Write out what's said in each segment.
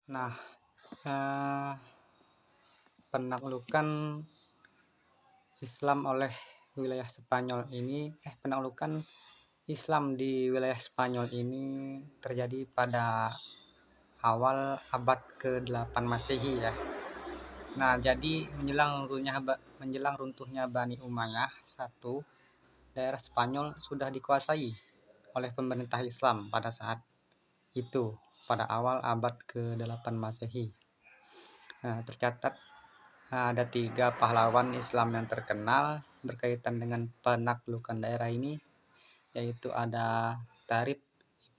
Nah, eh, penaklukan Islam oleh wilayah Spanyol ini, penaklukan Islam di wilayah Spanyol ini terjadi pada awal abad ke-8 Masehi ya. Nah, jadi menjelang runtuhnya Bani Umayyah satu, daerah Spanyol sudah dikuasai oleh pemerintah Islam pada saat itu, pada awal abad ke-8 Masehi. Nah, tercatat ada 3 pahlawan Islam yang terkenal berkaitan dengan penaklukan daerah ini, yaitu ada Tariq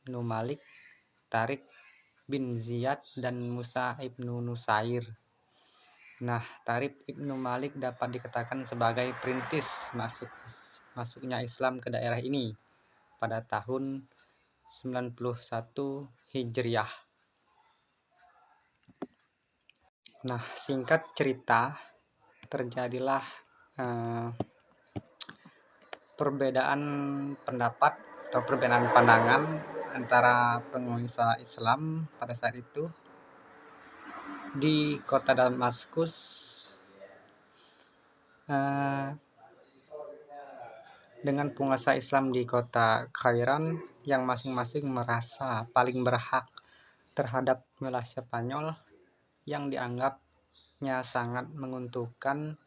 ibnu Malik, Tariq bin Ziyad, dan Musa ibnu Nusair. Nah, Tariq ibnu Malik dapat dikatakan sebagai perintis masuknya Islam ke daerah ini pada tahun 91 Hijriah. Nah, singkat cerita, terjadilah perbedaan pendapat atau perbedaan pandangan antara penguasa Islam pada saat itu di kota Damaskus dengan penguasa Islam di kota Khairan, yang masing-masing merasa paling berhak terhadap wilayah Spanyol yang dianggapnya sangat menguntungkan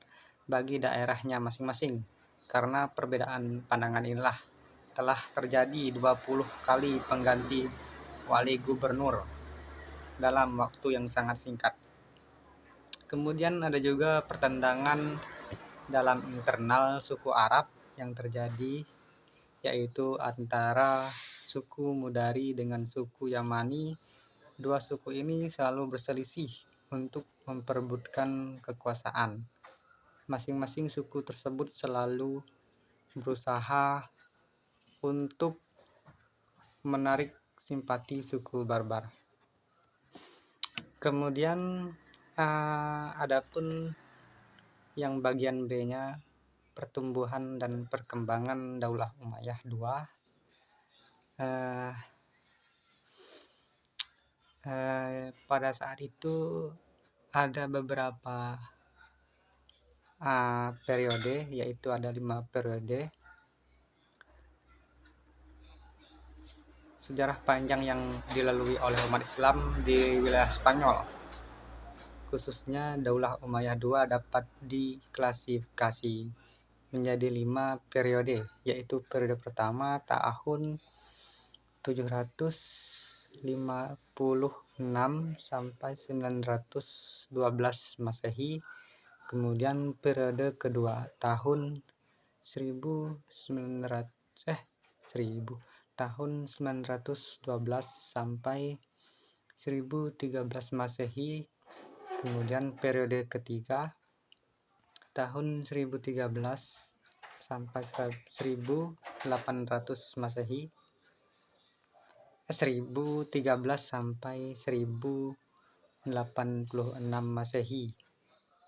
bagi daerahnya masing-masing. Karena perbedaan pandangan inilah telah terjadi 20 kali pengganti wali gubernur dalam waktu yang sangat singkat. Kemudian ada juga pertentangan dalam internal suku Arab yang terjadi, yaitu antara suku Mudari dengan suku Yamani. Dua suku ini selalu berselisih untuk memperebutkan kekuasaan. Masing-masing suku tersebut selalu berusaha untuk menarik simpati suku Barbar. Kemudian adapun yang bagian B-nya, pertumbuhan dan perkembangan Daulah Umayyah II, pada saat itu ada beberapa periode, yaitu ada 5 periode sejarah panjang yang dilalui oleh umat Islam di wilayah Spanyol. Khususnya Daulah Umayyah II dapat diklasifikasi menjadi 5 periode, yaitu periode pertama tahun 756 sampai 912 Masehi. Kemudian periode kedua tahun 912 sampai 1013 Masehi. Kemudian periode ketiga tahun 1013 sampai 1800 Masehi. 1013 sampai 1086 Masehi.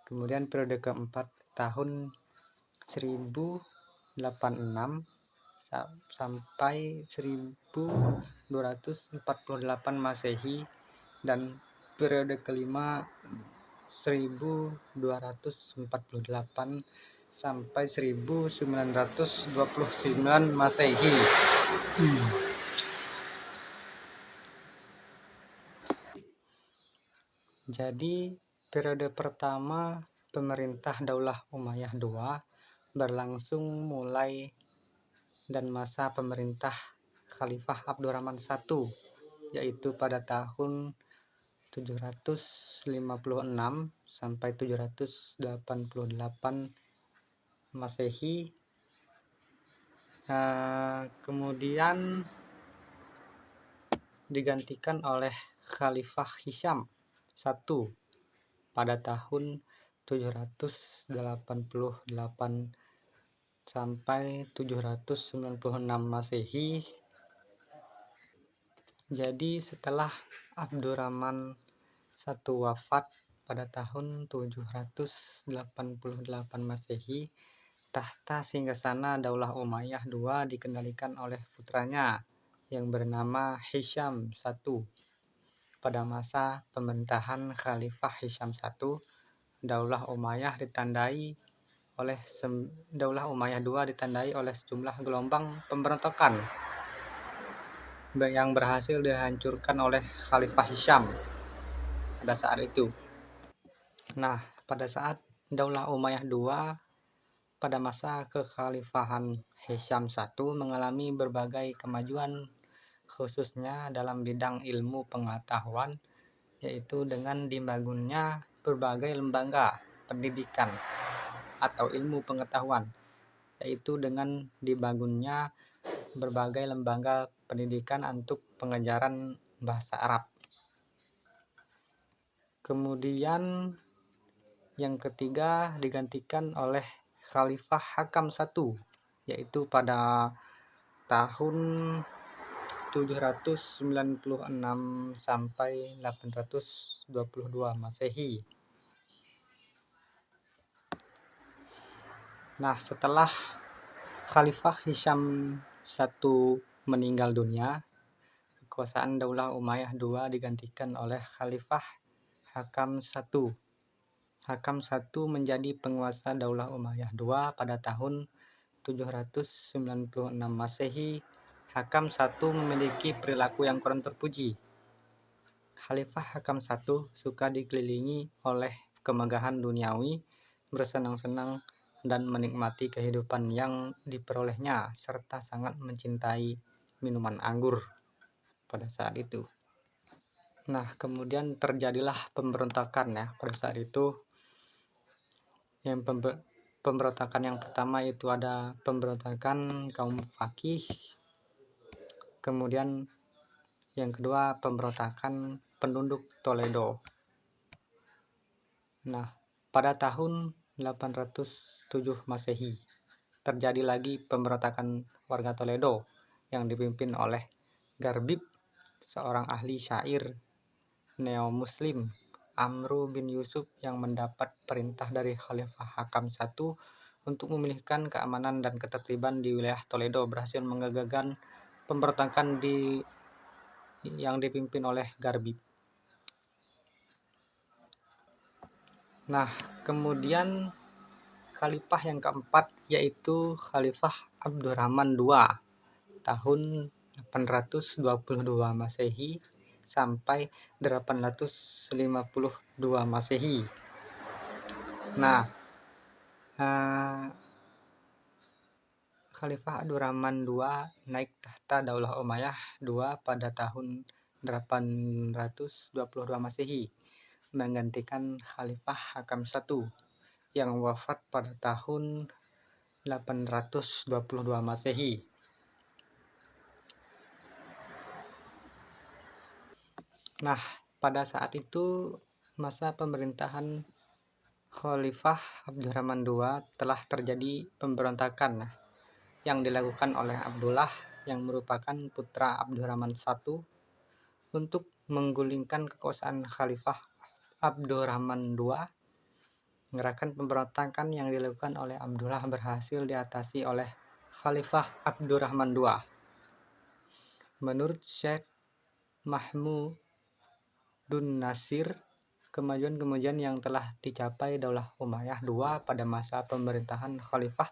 Kemudian periode keempat tahun 1086 sampai 1248 Masehi, dan periode kelima 1248 sampai 1929 Masehi. Jadi periode pertama pemerintah Daulah Umayyah II berlangsung mulai dan masa pemerintah Khalifah Abdurrahman I, yaitu pada tahun 756 sampai 788 Masehi. Kemudian digantikan oleh Khalifah Hisham I pada tahun 788 sampai 796 Masehi. Jadi setelah Abdurrahman I wafat pada tahun 788 Masehi, tahta singgasana Daulah Umayyah II dikendalikan oleh putranya yang bernama Hisham I. pada masa pemerintahan Khalifah Hisham I, Daulah Umayyah II ditandai oleh sejumlah gelombang pemberontakan yang berhasil dihancurkan oleh Khalifah Hisham pada saat itu. Nah, pada saat Daulah Umayyah II pada masa kekhalifahan Hisham I mengalami berbagai kemajuan khususnya dalam bidang ilmu pengetahuan, yaitu dengan dibangunnya berbagai lembaga pendidikan atau ilmu pengetahuan, yaitu dengan dibangunnya berbagai lembaga pendidikan untuk pengajaran bahasa Arab. Kemudian yang ketiga digantikan oleh Khalifah Hakam I, yaitu pada tahun 796 sampai 822 Masehi. Nah, setelah Khalifah Hisham I meninggal dunia, kekuasaan Daulah Umayyah II digantikan oleh Khalifah Hakam I. Hakam I menjadi penguasa Daulah Umayyah II pada tahun 796 Masehi. Hakam I memiliki perilaku yang kurang terpuji. Khalifah Hakam I suka dikelilingi oleh kemegahan duniawi, bersenang-senang dan menikmati kehidupan yang diperolehnya, serta sangat mencintai minuman anggur pada saat itu. Nah, kemudian terjadilah pemberontakan ya pada saat itu. Yang pemberontakan yang pertama itu ada pemberontakan kaum fakih. Kemudian yang kedua pemberontakan penduduk Toledo. Nah, pada tahun 807 Masehi terjadi lagi pemberontakan warga Toledo yang dipimpin oleh Garbib, seorang ahli syair neo-muslim. Amru bin Yusuf yang mendapat perintah dari Khalifah Hakam I untuk memulihkan keamanan dan ketertiban di wilayah Toledo berhasil menggagalkan pemberontakan yang dipimpin oleh Garbib. Nah, kemudian Khalifah yang keempat yaitu Khalifah Abdurrahman II tahun 822 Masehi sampai 852 Masehi. Nah, Khalifah Abdurrahman II naik tahta Daulah Umayyah II pada tahun 822 Masehi, menggantikan Khalifah Hakam I yang wafat pada tahun 822 Masehi. Nah, pada saat itu masa pemerintahan Khalifah Abdurrahman II telah terjadi pemberontakan yang dilakukan oleh Abdullah yang merupakan putra Abdurrahman I untuk menggulingkan kekuasaan Khalifah Abdurrahman II. Gerakan pemberontakan yang dilakukan oleh Abdullah berhasil diatasi oleh Khalifah Abdurrahman II. Menurut Syekh Mahmudun Nasir, kemajuan-kemajuan yang telah dicapai Daulah Umayyah II pada masa pemerintahan Khalifah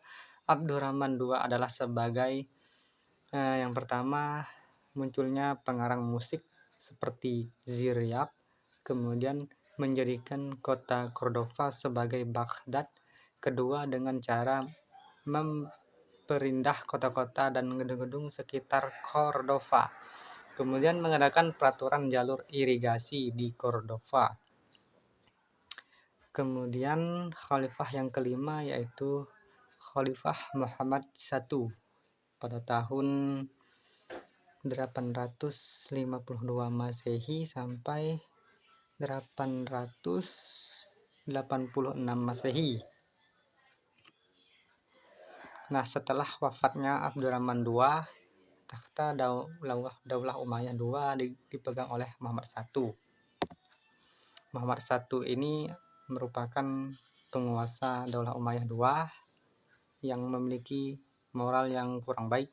Abdurrahman II adalah sebagai yang pertama, munculnya pengarang musik seperti Ziryab, kemudian menjadikan kota Cordova sebagai Baghdad. Kedua, dengan cara memperindah kota-kota dan gedung-gedung sekitar Cordova. Kemudian mengadakan peraturan jalur irigasi di Cordova. Kemudian Khalifah yang kelima yaitu Khalifah Muhammad I pada tahun 852 Masehi sampai 886 Masehi. Nah, setelah wafatnya Abdurrahman II, takhta Daulah Umayyah II dipegang oleh Muhammad I. Muhammad I ini merupakan penguasa Daulah Umayyah II yang memiliki moral yang kurang baik,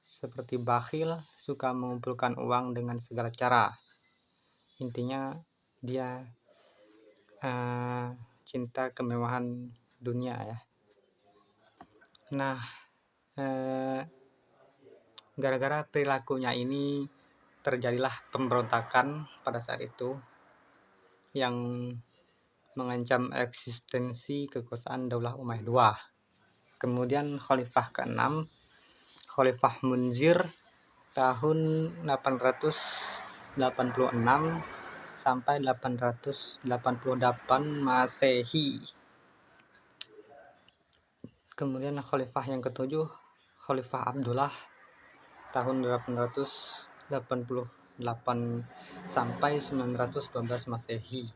seperti bakhil, suka mengumpulkan uang dengan segala cara. intinya dia cinta kemewahan dunia ya. Nah, gara-gara perilakunya ini terjadilah pemberontakan pada saat itu yang mengancam eksistensi kekuasaan Daulah Umayyah II. Kemudian Khalifah ke-6, Khalifah Munzir tahun 886 sampai 888 Masehi. Kemudian Khalifah yang ke-7, Khalifah Abdullah tahun 888 sampai 912 Masehi.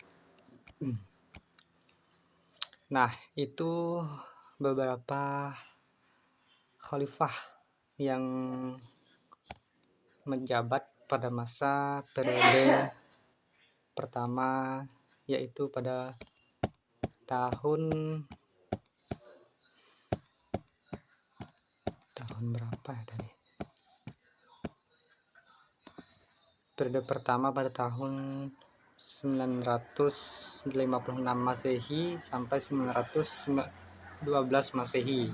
Nah, itu beberapa khalifah yang menjabat pada masa periode pertama, yaitu pada tahun berapa ya tadi? Periode pertama pada tahun 956 Masehi sampai 912 Masehi.